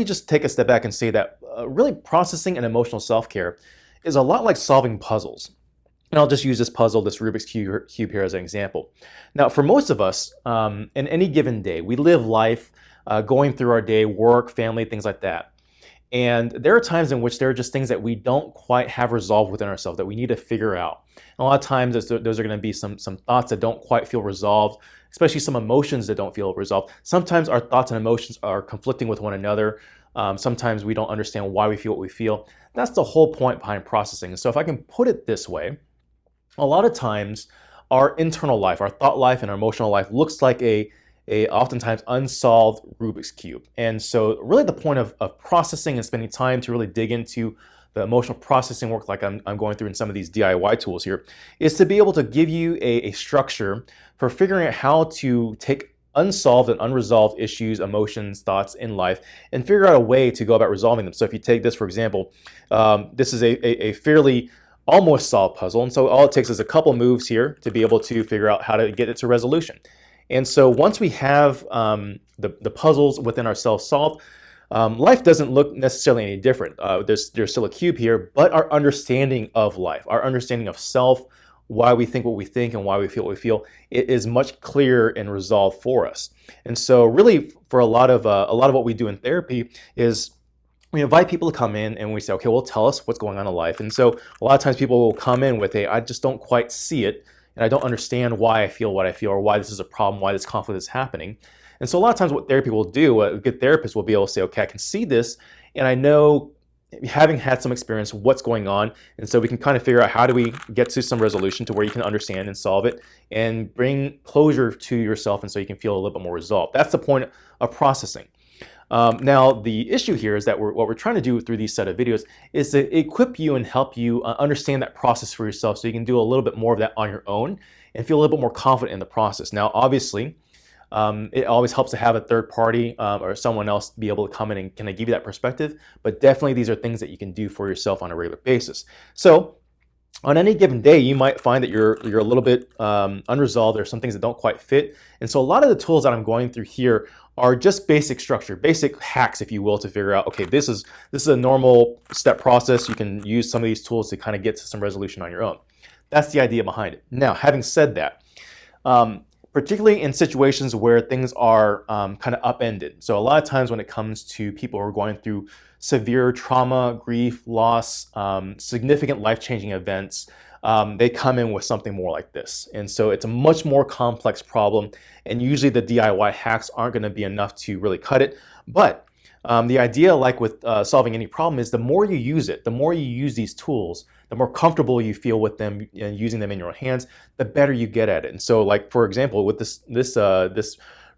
me just take a step back and say that really processing and emotional self-care is a lot like solving puzzles. And I'll just use this puzzle, this Rubik's Cube here as an example. Now, for most of us, in any given day, we live life going through our day, work, family, things like that. And there are times in which there are just things that we don't quite have resolved within ourselves that we need to figure out. And a lot of times those are going to be some thoughts that don't quite feel resolved, especially some emotions that don't feel resolved. Sometimes our thoughts and emotions are conflicting with one another. Sometimes we don't understand why we feel what we feel. That's the whole point behind processing. So if I can put it this way, a lot of times our internal life, our thought life and our emotional life looks like a oftentimes unsolved Rubik's Cube. And so really the point of processing and spending time to really dig into the emotional processing work like I'm going through in some of these DIY tools here is to be able to give you a structure for figuring out how to take unsolved and unresolved issues, emotions, thoughts in life and figure out a way to go about resolving them. So if you take this, for example, this is a fairly almost solved puzzle. And so all it takes is a couple moves here to be able to figure out how to get it to resolution. And so once we have the puzzles within ourselves solved, life doesn't look necessarily any different. There's still a cube here, but our understanding of life, our understanding of self, why we think what we think and why we feel what we feel, it is much clearer and resolved for us. And so really for a lot of what we do in therapy is we invite people to come in and we say, okay, well, tell us what's going on in life. And so a lot of times people will come in with I just don't quite see it. And I don't understand why I feel what I feel or why this is a problem, why this conflict is happening. And so a lot of times what therapy will do, a good therapist will be able to say, okay, I can see this and I know, having had some experience, what's going on. And so we can kind of figure out how do we get to some resolution to where you can understand and solve it and bring closure to yourself and so you can feel a little bit more resolved. That's the point of processing. Now, the issue here is that what we're trying to do through these set of videos is to equip you and help you understand that process for yourself so you can do a little bit more of that on your own and feel a little bit more confident in the process. Now, obviously, it always helps to have a third party or someone else be able to come in and kind of give you that perspective, but definitely these are things that you can do for yourself on a regular basis. So on any given day, you might find that you're a little bit unresolved. There's some things that don't quite fit. And so a lot of the tools that I'm going through here are just basic structure, basic hacks, if you will, to figure out, okay, this is a normal step process. You can use some of these tools to kind of get to some resolution on your own. That's the idea behind it. Now, having said that, particularly in situations where things are kind of upended. So a lot of times when it comes to people who are going through severe trauma, grief, loss, significant life-changing events, they come in with something more like this. And so it's a much more complex problem. And usually the DIY hacks aren't going to be enough to really cut it. But the idea, like with solving any problem, is the more you use it, the more you use these tools, the more comfortable you feel with them and using them in your hands, the better you get at it. And so, like for example, with this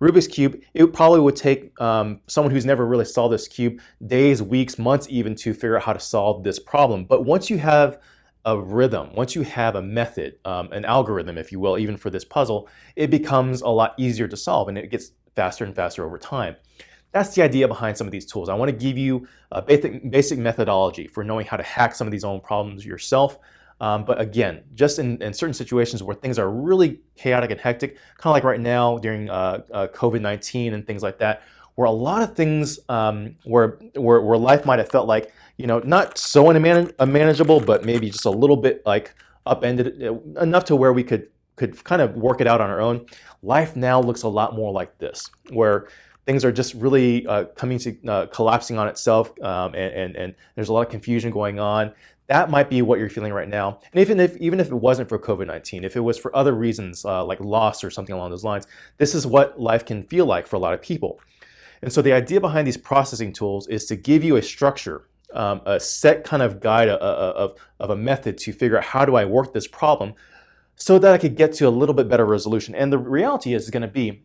Rubik's Cube, it probably would take someone who's never really solved this cube days, weeks, months even to figure out how to solve this problem. But once you have a rhythm, once you have a method, an algorithm, if you will, even for this puzzle, it becomes a lot easier to solve and it gets faster and faster over time. That's the idea behind some of these tools. I want to give you a basic methodology for knowing how to hack some of these own problems yourself. But again, just in certain situations where things are really chaotic and hectic, kind of like right now during COVID-19 and things like that, where a lot of things, where life might have felt like, not so unmanageable, but maybe just a little bit like upended enough to where we could kind of work it out on our own. Life now looks a lot more like this, where things are just really coming to collapsing on itself, and there's a lot of confusion going on. That might be what you're feeling right now. And even if it wasn't for COVID-19, if it was for other reasons like loss or something along those lines, this is what life can feel like for a lot of people. And so the idea behind these processing tools is to give you a structure, a set kind of guide of a method to figure out how do I work this problem so that I could get to a little bit better resolution. And the reality is going to be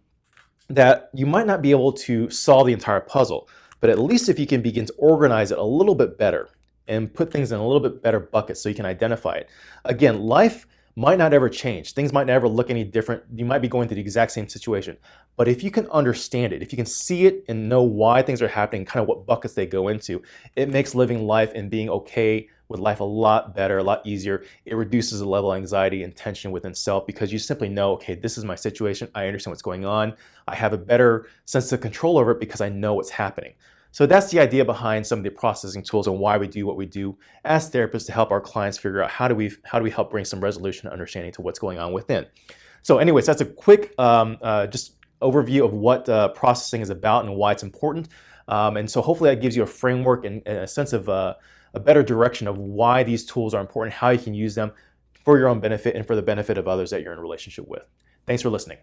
that you might not be able to solve the entire puzzle, but at least if you can begin to organize it a little bit better and put things in a little bit better buckets so you can identify it. Again, life might not ever change. Things might never look any different. You might be going through the exact same situation. But if you can understand it, if you can see it and know why things are happening, kind of what buckets they go into, it makes living life and being okay with life a lot better, a lot easier. It reduces the level of anxiety and tension within self because you simply know, okay, this is my situation. I understand what's going on. I have a better sense of control over it because I know what's happening. So that's the idea behind some of the processing tools and why we do what we do as therapists to help our clients figure out how do we help bring some resolution and understanding to what's going on within. So anyways, that's a quick just overview of what processing is about and why it's important. And so hopefully that gives you a framework and a sense of a better direction of why these tools are important, how you can use them for your own benefit and for the benefit of others that you're in a relationship with. Thanks for listening.